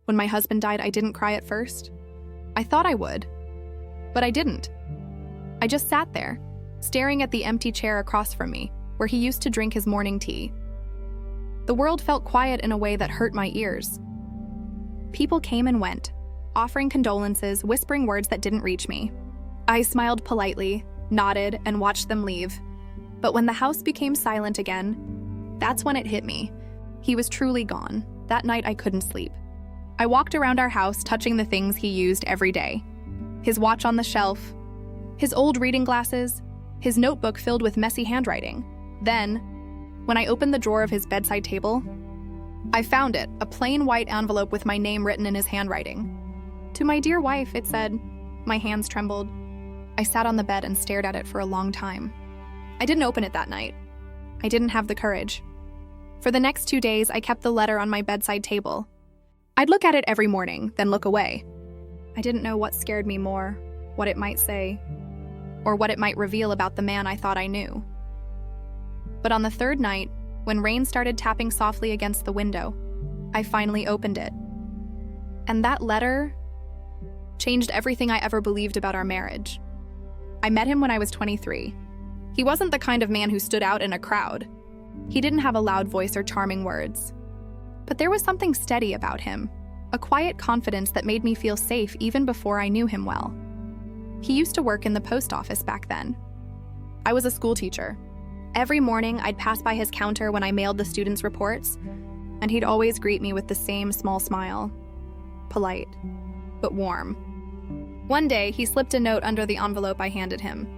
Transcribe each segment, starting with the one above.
When my husband died, I didn't cry at first. I thought I would, but I didn't. I just sat there, staring at the empty chair across from me, where he used to drink his morning tea. The world felt quiet in a way that hurt my ears. People came and went, offering condolences, whispering words that didn't reach me. I smiled politely, nodded, and watched them leave. But when the house became silent again, that's when it hit me. He was truly gone. That night I couldn't sleep. I walked around our house, touching the things he used every day. His watch on the shelf, his old reading glasses, his notebook filled with messy handwriting. Then, when I opened the drawer of his bedside table, I found it, a plain white envelope with my name written in his handwriting. To my dear wife, it said. My hands trembled. I sat on the bed and stared at it for a long time. I didn't open it that night. I didn't have the courage. For the next 2 days, I kept the letter on my bedside table. I'd look at it every morning, then look away. I didn't know what scared me more, what it might say, or what it might reveal about the man I thought I knew. But on the third night, when rain started tapping softly against the window, I finally opened it. And that letter changed everything I ever believed about our marriage. I met him when I was 23. He wasn't the kind of man who stood out in a crowd. He didn't have a loud voice or charming words. But there was something steady about him, a quiet confidence that made me feel safe even before I knew him well. He used to work in the post office back then. I was a school teacher. Every morning, I'd pass by his counter when I mailed the students' reports, and he'd always greet me with the same small smile. Polite, but warm. One day, he slipped a note under the envelope I handed him.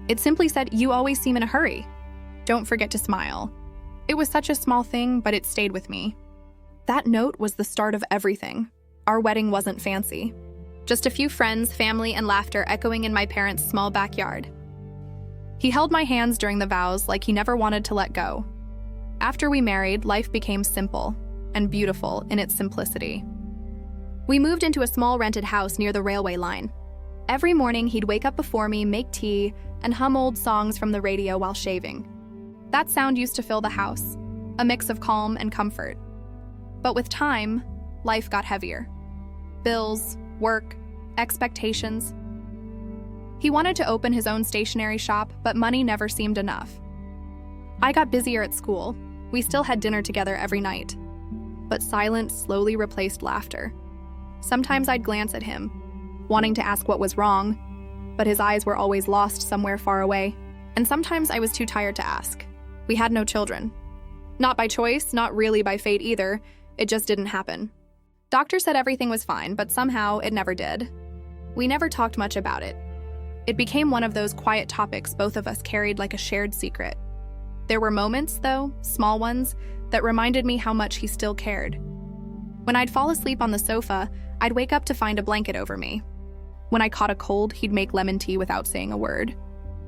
It simply said, "You always seem in a hurry. Don't forget to smile." It was such a small thing, but it stayed with me. That note was the start of everything. Our wedding wasn't fancy. Just a few friends, family, and laughter echoing in my parents' small backyard. He held my hands during the vows like he never wanted to let go. After we married, life became simple and beautiful in its simplicity. We moved into a small rented house near the railway line. Every morning, he'd wake up before me, make tea, and hum old songs from the radio while shaving. That sound used to fill the house, a mix of calm and comfort. But with time, life got heavier. Bills, work, expectations. He wanted to open his own stationery shop, but money never seemed enough. I got busier at school. We still had dinner together every night. But silence slowly replaced laughter. Sometimes I'd glance at him, wanting to ask what was wrong, but his eyes were always lost somewhere far away. And sometimes I was too tired to ask. We had no children. Not by choice, not really by fate either. It just didn't happen. Doctors said everything was fine, but somehow it never did. We never talked much about it. It became one of those quiet topics both of us carried like a shared secret. There were moments, though, small ones, that reminded me how much he still cared. When I'd fall asleep on the sofa, I'd wake up to find a blanket over me. When I caught a cold, he'd make lemon tea without saying a word.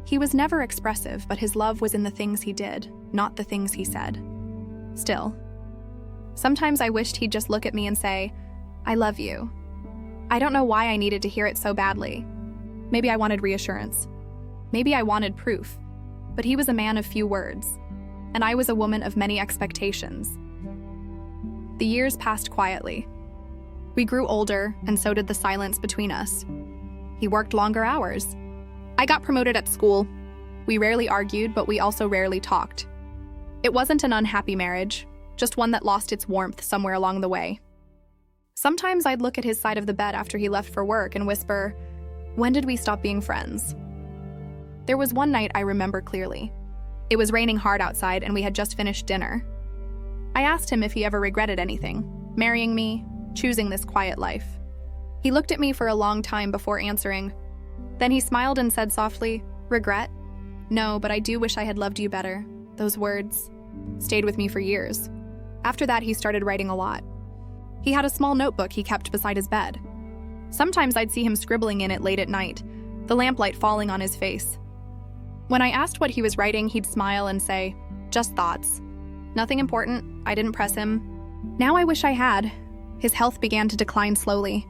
He was never expressive, but his love was in the things he did, not the things he said. Still, sometimes I wished he'd just look at me and say, "I love you." I don't know why I needed to hear it so badly. Maybe I wanted reassurance. Maybe I wanted proof. But he was a man of few words, and I was a woman of many expectations. The years passed quietly. We grew older, and so did the silence between us. He worked longer hours. I got promoted at school. We rarely argued, but we also rarely talked. It wasn't an unhappy marriage, just one that lost its warmth somewhere along the way. Sometimes I'd look at his side of the bed after he left for work and whisper, "When did we stop being friends?" There was one night I remember clearly. It was raining hard outside and we had just finished dinner. I asked him if he ever regretted anything, marrying me, choosing this quiet life. He looked at me for a long time before answering. Then he smiled and said softly, "Regret? No, but I do wish I had loved you better." Those words stayed with me for years. After that, he started writing a lot. He had a small notebook he kept beside his bed. Sometimes I'd see him scribbling in it late at night, the lamplight falling on his face. When I asked what he was writing, he'd smile and say, "Just thoughts. Nothing important." I didn't press him. Now I wish I had. His health began to decline slowly.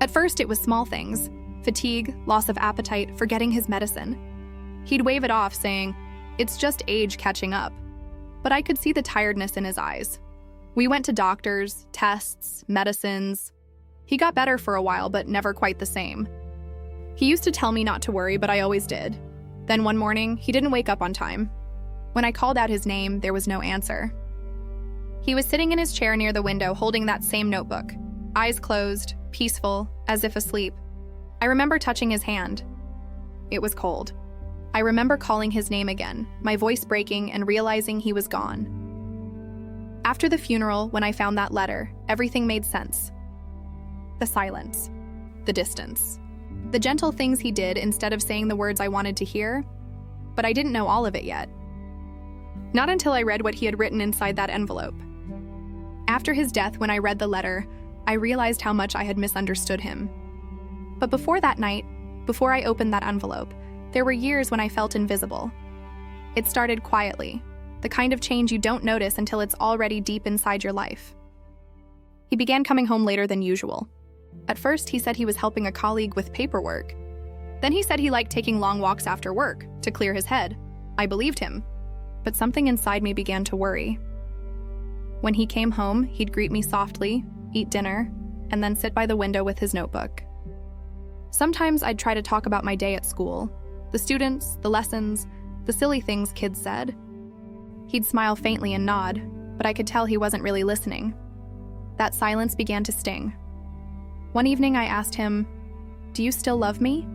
At first, it was small things: fatigue, loss of appetite, forgetting his medicine. He'd wave it off, saying, "It's just age catching up." But I could see the tiredness in his eyes. We went to doctors, tests, medicines. He got better for a while, but never quite the same. He used to tell me not to worry, but I always did. Then one morning, he didn't wake up on time. When I called out his name, there was no answer. He was sitting in his chair near the window holding that same notebook, eyes closed, peaceful, as if asleep. I remember touching his hand. It was cold. I remember calling his name again, my voice breaking and realizing he was gone. After the funeral, when I found that letter, everything made sense. The silence, the distance, the gentle things he did instead of saying the words I wanted to hear, but I didn't know all of it yet. Not until I read what he had written inside that envelope. After his death, when I read the letter, I realized how much I had misunderstood him. But before that night, before I opened that envelope, there were years when I felt invisible. It started quietly, the kind of change you don't notice until it's already deep inside your life. He began coming home later than usual. At first, he said he was helping a colleague with paperwork. Then he said he liked taking long walks after work to clear his head. I believed him, but something inside me began to worry. When he came home, he'd greet me softly, eat dinner, and then sit by the window with his notebook. Sometimes I'd try to talk about my day at school, the students, the lessons, the silly things kids said. He'd smile faintly and nod, but I could tell he wasn't really listening. That silence began to sting. One evening I asked him, "Do you still love me?"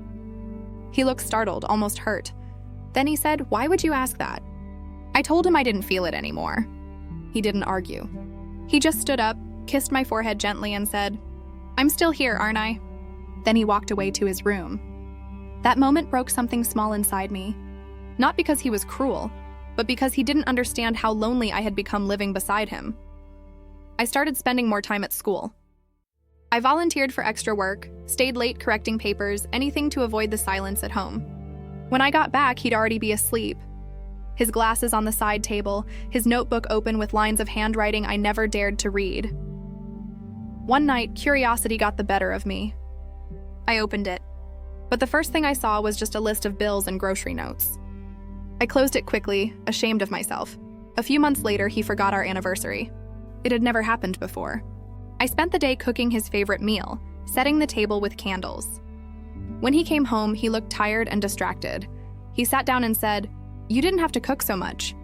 He looked startled, almost hurt. Then he said, "Why would you ask that?" I told him I didn't feel it anymore. He didn't argue. He just stood up, kissed my forehead gently, and said, "I'm still here, aren't I?" Then he walked away to his room. That moment broke something small inside me. Not because he was cruel, but because he didn't understand how lonely I had become living beside him. I started spending more time at school. I volunteered for extra work, stayed late correcting papers, anything to avoid the silence at home. When I got back, he'd already be asleep. His glasses on the side table, his notebook open with lines of handwriting I never dared to read. One night, curiosity got the better of me. I opened it, but the first thing I saw was just a list of bills and grocery notes. I closed it quickly, ashamed of myself. A few months later, he forgot our anniversary. It had never happened before. I spent the day cooking his favorite meal, setting the table with candles. When he came home, he looked tired and distracted. He sat down and said, "You didn't have to cook so much."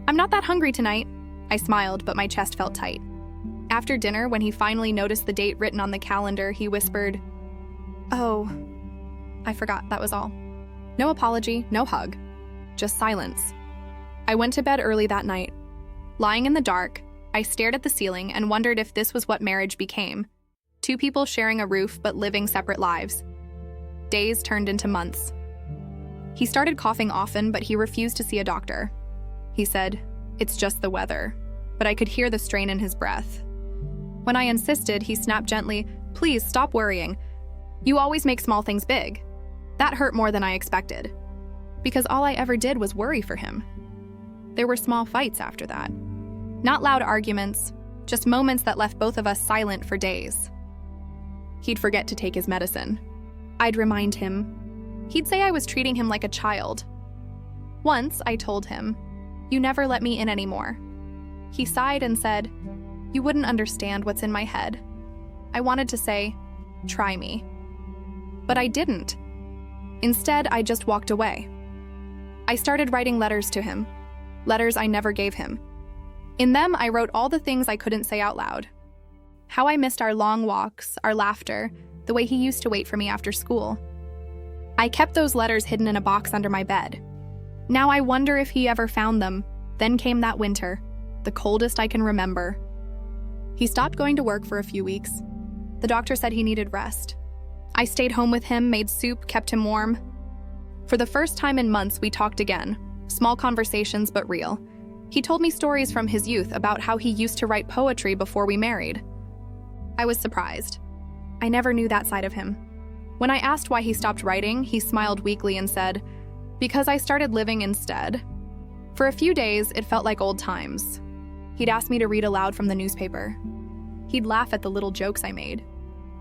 "I'm not that hungry tonight." I smiled, but my chest felt tight. After dinner, when he finally noticed the date written on the calendar, he whispered, "Oh, I forgot, that was all." No apology, no hug, just silence. I went to bed early that night. Lying in the dark, I stared at the ceiling and wondered if this was what marriage became. Two people sharing a roof but living separate lives. Days turned into months. He started coughing often, but he refused to see a doctor. He said, "It's just the weather," but I could hear the strain in his breath. When I insisted, he snapped gently, "Please stop worrying. You always make small things big." That hurt more than I expected, because all I ever did was worry for him. There were small fights after that. Not loud arguments, just moments that left both of us silent for days. He'd forget to take his medicine. I'd remind him. He'd say I was treating him like a child. Once, I told him, "You never let me in anymore." He sighed and said, "You wouldn't understand what's in my head." I wanted to say, "Try me." But I didn't. Instead, I just walked away. I started writing letters to him, letters I never gave him. In them, I wrote all the things I couldn't say out loud. How I missed our long walks, our laughter, the way he used to wait for me after school. I kept those letters hidden in a box under my bed. Now I wonder if he ever found them. Then came that winter, the coldest I can remember. He stopped going to work for a few weeks. The doctor said he needed rest. I stayed home with him, made soup, kept him warm. For the first time in months, we talked again. Small conversations, but real. He told me stories from his youth about how he used to write poetry before we married. I was surprised. I never knew that side of him. When I asked why he stopped writing, he smiled weakly and said, "Because I started living instead." For a few days, it felt like old times. He'd ask me to read aloud from the newspaper. He'd laugh at the little jokes I made.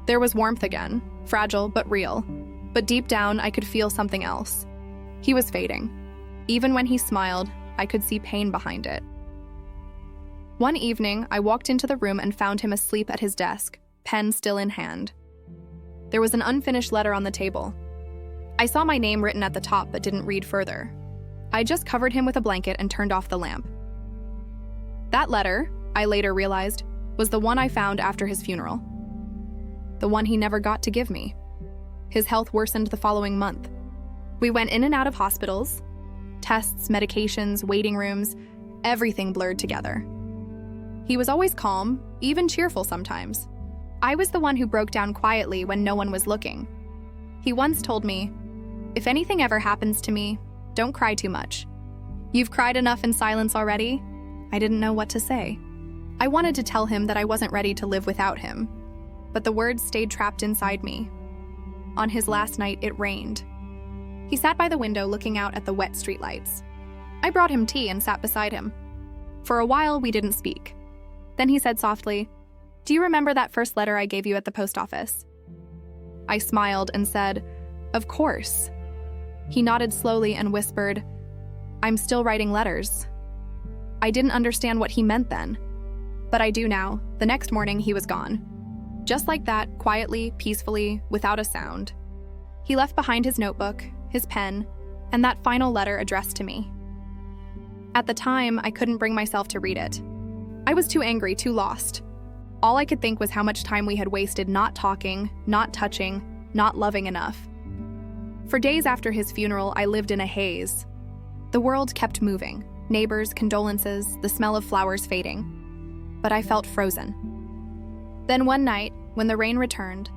There was warmth again, fragile but real. But deep down, I could feel something else. He was fading. Even when he smiled, I could see pain behind it. One evening, I walked into the room and found him asleep at his desk, pen still in hand. There was an unfinished letter on the table. I saw my name written at the top but didn't read further. I just covered him with a blanket and turned off the lamp. That letter, I later realized, was the one I found after his funeral. The one he never got to give me. His health worsened the following month. We went in and out of hospitals. Tests, medications, waiting rooms, everything blurred together. He was always calm, even cheerful sometimes. I was the one who broke down quietly when no one was looking. He once told me, "If anything ever happens to me, don't cry too much. You've cried enough in silence already." I didn't know what to say. I wanted to tell him that I wasn't ready to live without him, but the words stayed trapped inside me. On his last night, it rained. He sat by the window looking out at the wet streetlights. I brought him tea and sat beside him. For a while, we didn't speak. Then he said softly, "Do you remember that first letter I gave you at the post office?" I smiled and said, "Of course." He nodded slowly and whispered, "I'm still writing letters." I didn't understand what he meant then, but I do now. The next morning, he was gone. Just like that, quietly, peacefully, without a sound. He left behind his notebook, his pen, and that final letter addressed to me. At the time, I couldn't bring myself to read it. I was too angry, too lost. All I could think was how much time we had wasted not talking, not touching, not loving enough. For days after his funeral, I lived in a haze. The world kept moving. Neighbors, condolences, the smell of flowers fading. But I felt frozen. Then one night, when the rain returned,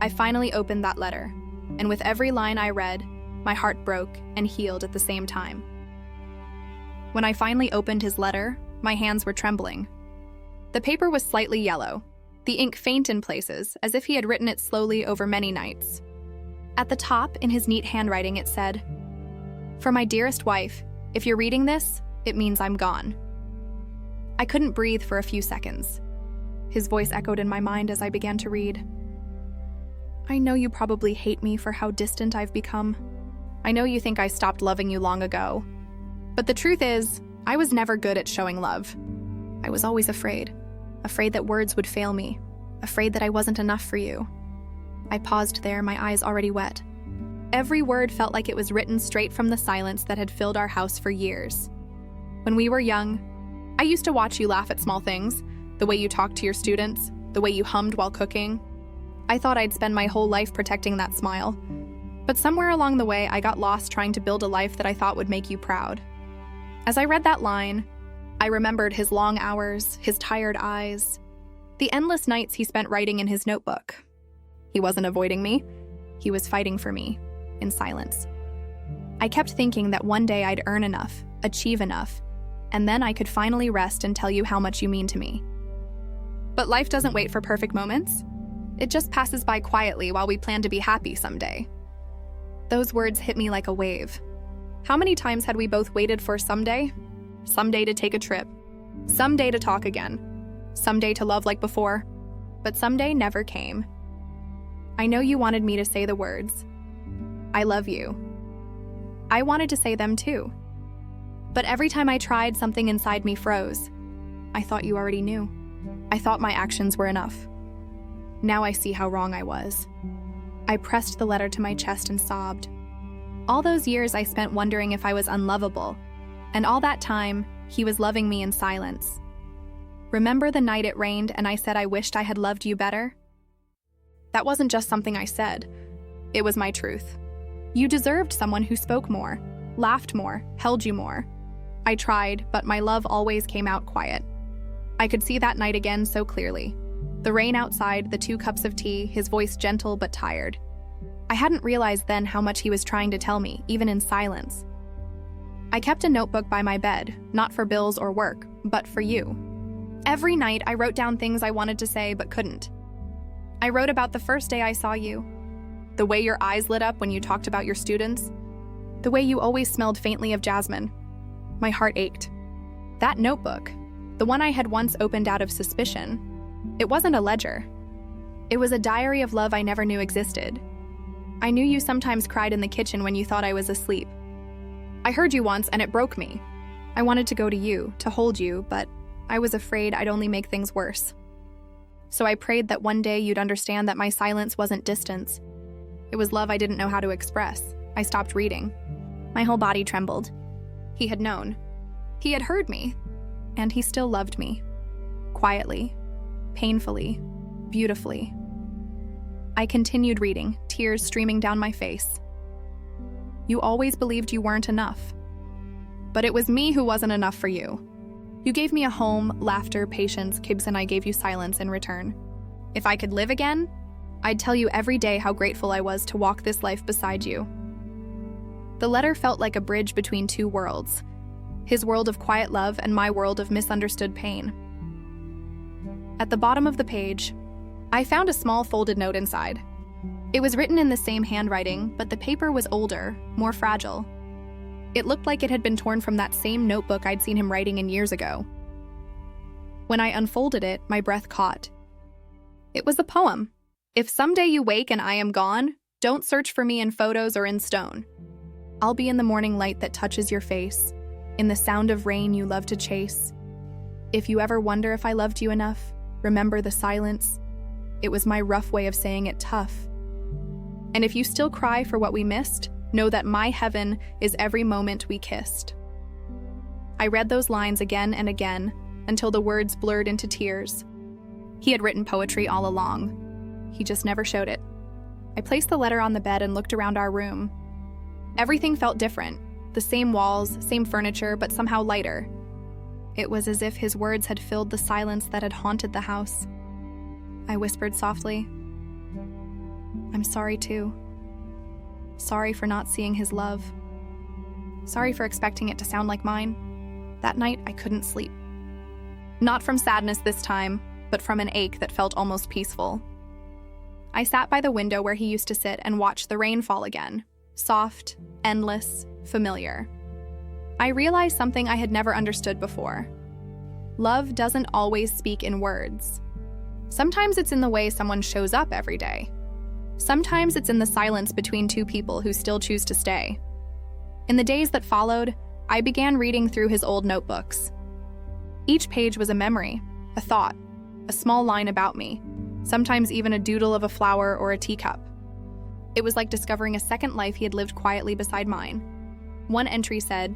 I finally opened that letter, and with every line I read, my heart broke and healed at the same time. When I finally opened his letter, my hands were trembling. The paper was slightly yellow, the ink faint in places, as if he had written it slowly over many nights. At the top, in his neat handwriting, it said, "For my dearest wife, if you're reading this, it means I'm gone." I couldn't breathe for a few seconds. His voice echoed in my mind as I began to read. "I know you probably hate me for how distant I've become. I know you think I stopped loving you long ago. But the truth is, I was never good at showing love. I was always afraid that words would fail me, afraid that I wasn't enough for you." I paused there, my eyes already wet. Every word felt like it was written straight from the silence that had filled our house for years. When we were young, I used to watch you laugh at small things, the way you talked to your students, the way you hummed while cooking. I thought I'd spend my whole life protecting that smile. But somewhere along the way, I got lost trying to build a life that I thought would make you proud. As I read that line, I remembered his long hours, his tired eyes, the endless nights he spent writing in his notebook. He wasn't avoiding me. He was fighting for me, in silence. I kept thinking that one day I'd earn enough, achieve enough, and then I could finally rest and tell you how much you mean to me. But life doesn't wait for perfect moments. It just passes by quietly while we plan to be happy someday. Those words hit me like a wave. How many times had we both waited for someday? Someday to take a trip. Someday to talk again. Someday to love like before. But someday never came. I know you wanted me to say the words, "I love you." I wanted to say them too. But every time I tried, something inside me froze. I thought you already knew. I thought my actions were enough. Now I see how wrong I was. I pressed the letter to my chest and sobbed. All those years I spent wondering if I was unlovable, and all that time, he was loving me in silence. Remember the night it rained and I said I wished I had loved you better? That wasn't just something I said. It was my truth. You deserved someone who spoke more, laughed more, held you more. I tried, but my love always came out quiet. I could see that night again so clearly. The rain outside, the 2 cups of tea, his voice gentle but tired. I hadn't realized then how much he was trying to tell me, even in silence. I kept a notebook by my bed, not for bills or work, but for you. Every night, I wrote down things I wanted to say but couldn't. I wrote about the first day I saw you, the way your eyes lit up when you talked about your students, the way you always smelled faintly of jasmine. My heart ached. That notebook, the one I had once opened out of suspicion, it wasn't a ledger. It was a diary of love I never knew existed. I knew you sometimes cried in the kitchen when you thought I was asleep. I heard you once and it broke me. I wanted to go to you, to hold you, but I was afraid I'd only make things worse. So I prayed that one day you'd understand that my silence wasn't distance. It was love I didn't know how to express. I stopped reading. My whole body trembled. He had known. He had heard me. And he still loved me. Quietly, painfully, beautifully. I continued reading, tears streaming down my face. You always believed you weren't enough. But it was me who wasn't enough for you. You gave me a home, laughter, patience. Kibbs and I gave you silence in return. If I could live again, I'd tell you every day how grateful I was to walk this life beside you. The letter felt like a bridge between two worlds, his world of quiet love and my world of misunderstood pain. At the bottom of the page, I found a small folded note inside. It was written in the same handwriting, but the paper was older, more fragile. It looked like it had been torn from that same notebook I'd seen him writing in years ago. When I unfolded it, my breath caught. It was a poem. If someday you wake and I am gone, don't search for me in photos or in stone. I'll be in the morning light that touches your face, in the sound of rain you love to chase. If you ever wonder if I loved you enough, remember the silence. It was my rough way of saying it tough. And if you still cry for what we missed, know that my heaven is every moment we kissed. I read those lines again and again until the words blurred into tears. He had written poetry all along. He just never showed it. I placed the letter on the bed and looked around our room. Everything felt different. The same walls, same furniture, but somehow lighter. It was as if his words had filled the silence that had haunted the house. I whispered softly, I'm sorry too. Sorry for not seeing his love. Sorry for expecting it to sound like mine. That night, I couldn't sleep. Not from sadness this time, but from an ache that felt almost peaceful. I sat by the window where he used to sit and watched the rain fall again. Soft, endless, familiar. I realized something I had never understood before. Love doesn't always speak in words. Sometimes it's in the way someone shows up every day. Sometimes it's in the silence between two people who still choose to stay. In the days that followed, I began reading through his old notebooks. Each page was a memory, a thought, a small line about me, sometimes even a doodle of a flower or a teacup. It was like discovering a second life he had lived quietly beside mine. One entry said,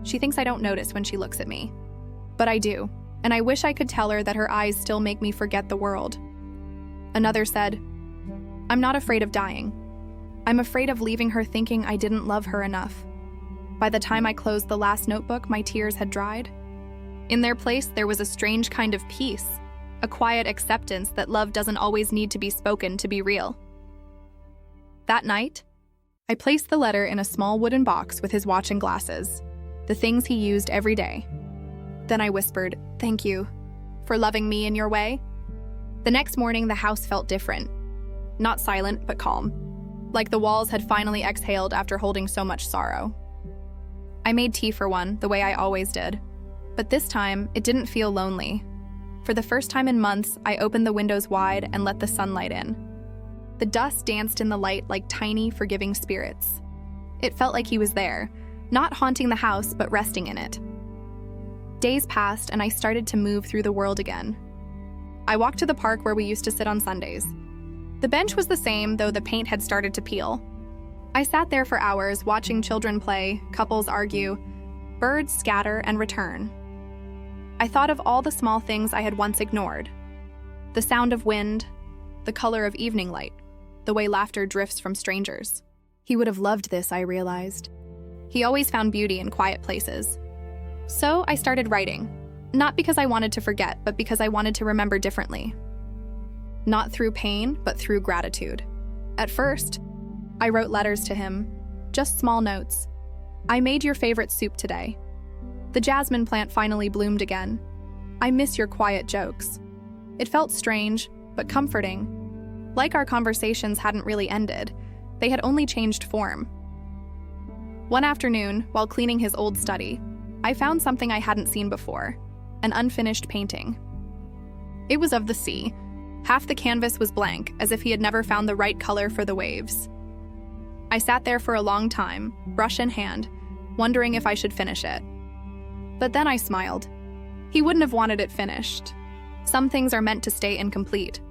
"She thinks I don't notice when she looks at me. But I do, and I wish I could tell her that her eyes still make me forget the world." Another said, "I'm not afraid of dying. I'm afraid of leaving her thinking I didn't love her enough." By the time I closed the last notebook, my tears had dried. In their place, there was a strange kind of peace, a quiet acceptance that love doesn't always need to be spoken to be real. That night, I placed the letter in a small wooden box with his watch and glasses, the things he used every day. Then I whispered, "Thank you for loving me in your way." The next morning, the house felt different. Not silent, but calm, like the walls had finally exhaled after holding so much sorrow. I made tea for one, the way I always did. But this time, it didn't feel lonely. For the first time in months, I opened the windows wide and let the sunlight in. The dust danced in the light like tiny, forgiving spirits. It felt like he was there, not haunting the house, but resting in it. Days passed, and I started to move through the world again. I walked to the park where we used to sit on Sundays. The bench was the same, though the paint had started to peel. I sat there for hours, watching children play, couples argue, birds scatter and return. I thought of all the small things I had once ignored. The sound of wind, the color of evening light, the way laughter drifts from strangers. He would have loved this, I realized. He always found beauty in quiet places. So I started writing, not because I wanted to forget, but because I wanted to remember differently. Not through pain, but through gratitude. At first, I wrote letters to him, just small notes. "I made your favorite soup today. The jasmine plant finally bloomed again. I miss your quiet jokes." It felt strange, but comforting. Like our conversations hadn't really ended, they had only changed form. One afternoon, while cleaning his old study, I found something I hadn't seen before, an unfinished painting. It was of the sea. Half the canvas was blank, as if he had never found the right color for the waves. I sat there for a long time, brush in hand, wondering if I should finish it. But then I smiled. He wouldn't have wanted it finished. Some things are meant to stay incomplete,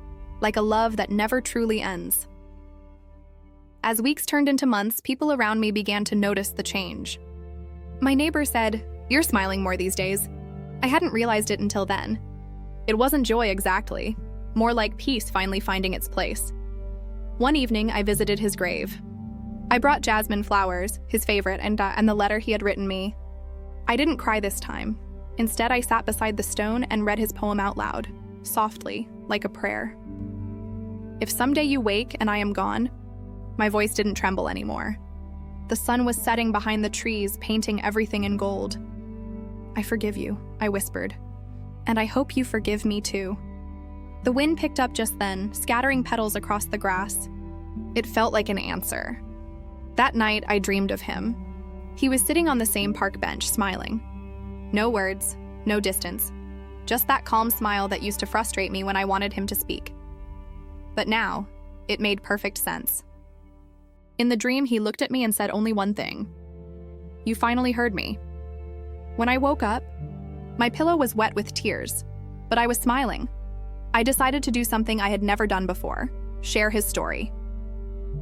like a love that never truly ends. As weeks turned into months, people around me began to notice the change. My neighbor said, "You're smiling more these days." I hadn't realized it until then. It wasn't joy exactly, more like peace finally finding its place. One evening, I visited his grave. I brought jasmine flowers, his favorite, and the letter he had written me. I didn't cry this time. Instead, I sat beside the stone and read his poem out loud, softly, like a prayer. If someday you wake and I am gone, my voice didn't tremble anymore. The sun was setting behind the trees, painting everything in gold. "I forgive you," I whispered. "And I hope you forgive me too." The wind picked up just then, scattering petals across the grass. It felt like an answer. That night, I dreamed of him. He was sitting on the same park bench, smiling. No words, no distance. Just that calm smile that used to frustrate me when I wanted him to speak. But now, it made perfect sense. In the dream, he looked at me and said only one thing. "You finally heard me." When I woke up, my pillow was wet with tears, but I was smiling. I decided to do something I had never done before, share his story.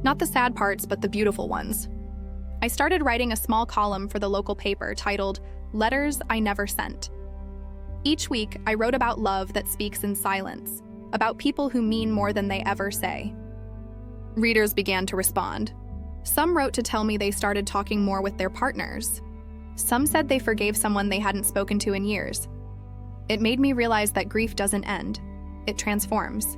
Not the sad parts, but the beautiful ones. I started writing a small column for the local paper titled "Letters I Never Sent." Each week, I wrote about love that speaks in silence, about people who mean more than they ever say. Readers began to respond. Some wrote to tell me they started talking more with their partners. Some said they forgave someone they hadn't spoken to in years. It made me realize that grief doesn't end, it transforms.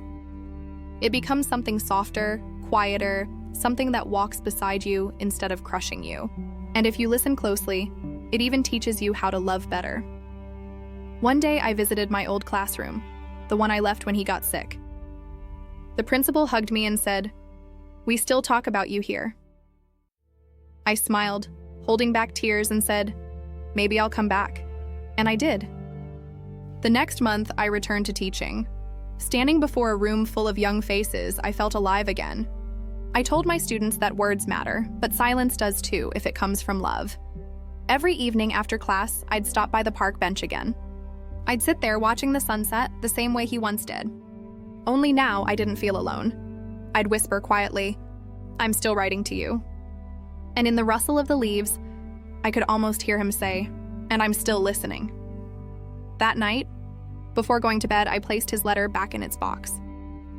It becomes something softer, quieter, something that walks beside you instead of crushing you. And if you listen closely, it even teaches you how to love better. One day I visited my old classroom, the one I left when he got sick. The principal hugged me and said, "We still talk about you here." I smiled, holding back tears, and said, "Maybe I'll come back." And I did. The next month, I returned to teaching. Standing before a room full of young faces, I felt alive again. I told my students that words matter, but silence does too if it comes from love. Every evening after class, I'd stop by the park bench again. I'd sit there watching the sunset the same way he once did. Only now I didn't feel alone. I'd whisper quietly, "I'm still writing to you." And in the rustle of the leaves, I could almost hear him say, "And I'm still listening." That night, before going to bed, I placed his letter back in its box.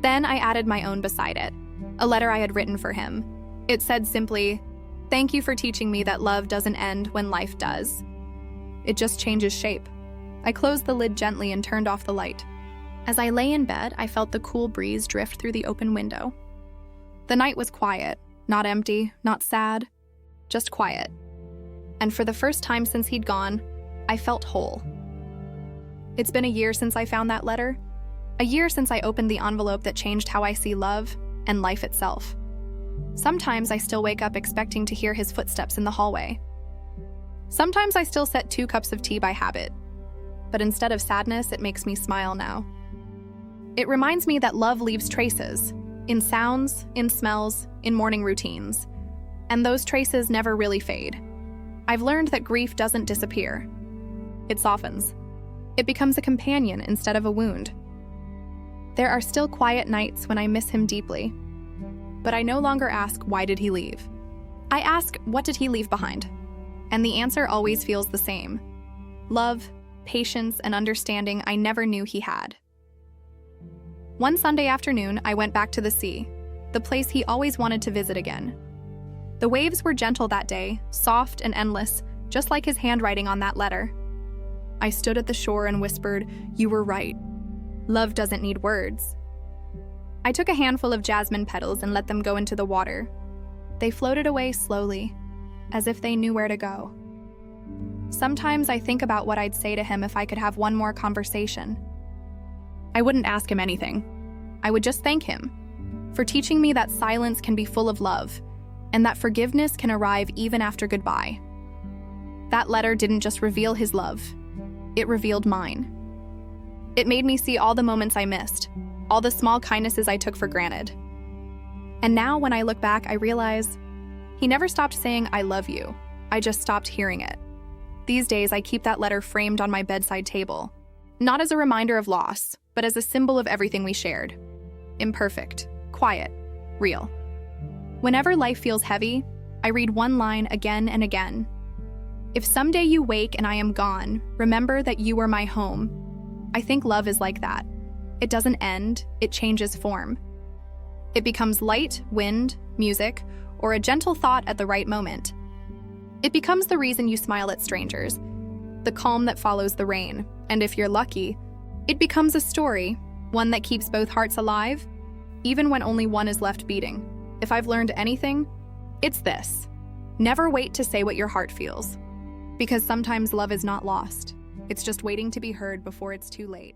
Then I added my own beside it, a letter I had written for him. It said simply, "Thank you for teaching me that love doesn't end when life does. It just changes shape." I closed the lid gently and turned off the light. As I lay in bed, I felt the cool breeze drift through the open window. The night was quiet, not empty, not sad, just quiet. And for the first time since he'd gone, I felt whole. It's been a year since I found that letter, a year since I opened the envelope that changed how I see love and life itself. Sometimes I still wake up expecting to hear his footsteps in the hallway. Sometimes I still set 2 cups of tea by habit, but instead of sadness, it makes me smile now. It reminds me that love leaves traces, in sounds, in smells, in morning routines, and those traces never really fade. I've learned that grief doesn't disappear. It softens. It becomes a companion instead of a wound. There are still quiet nights when I miss him deeply, but I no longer ask, "Why did he leave?" I ask, "What did he leave behind?" And the answer always feels the same: love, patience, and understanding I never knew he had. One Sunday afternoon, I went back to the sea, the place he always wanted to visit again. The waves were gentle that day, soft and endless, just like his handwriting on that letter. I stood at the shore and whispered, "You were right. Love doesn't need words." I took a handful of jasmine petals and let them go into the water. They floated away slowly, as if they knew where to go. Sometimes I think about what I'd say to him if I could have one more conversation. I wouldn't ask him anything. I would just thank him for teaching me that silence can be full of love, and that forgiveness can arrive even after goodbye. That letter didn't just reveal his love, it revealed mine. It made me see all the moments I missed, all the small kindnesses I took for granted. And now when I look back, I realize he never stopped saying, "I love you." I just stopped hearing it. These days, I keep that letter framed on my bedside table, Not as a reminder of loss, but as a symbol of everything we shared. Imperfect, quiet, real. Whenever life feels heavy, I read one line again and again. If someday you wake and I am gone, remember that you were my home. I think love is like that. It doesn't end, it changes form. It becomes light, wind, music, or a gentle thought at the right moment. It becomes the reason you smile at strangers, the calm that follows the rain, and if you're lucky, it becomes a story, one that keeps both hearts alive, even when only one is left beating. If I've learned anything, it's this. Never wait to say what your heart feels, because sometimes love is not lost. It's just waiting to be heard before it's too late.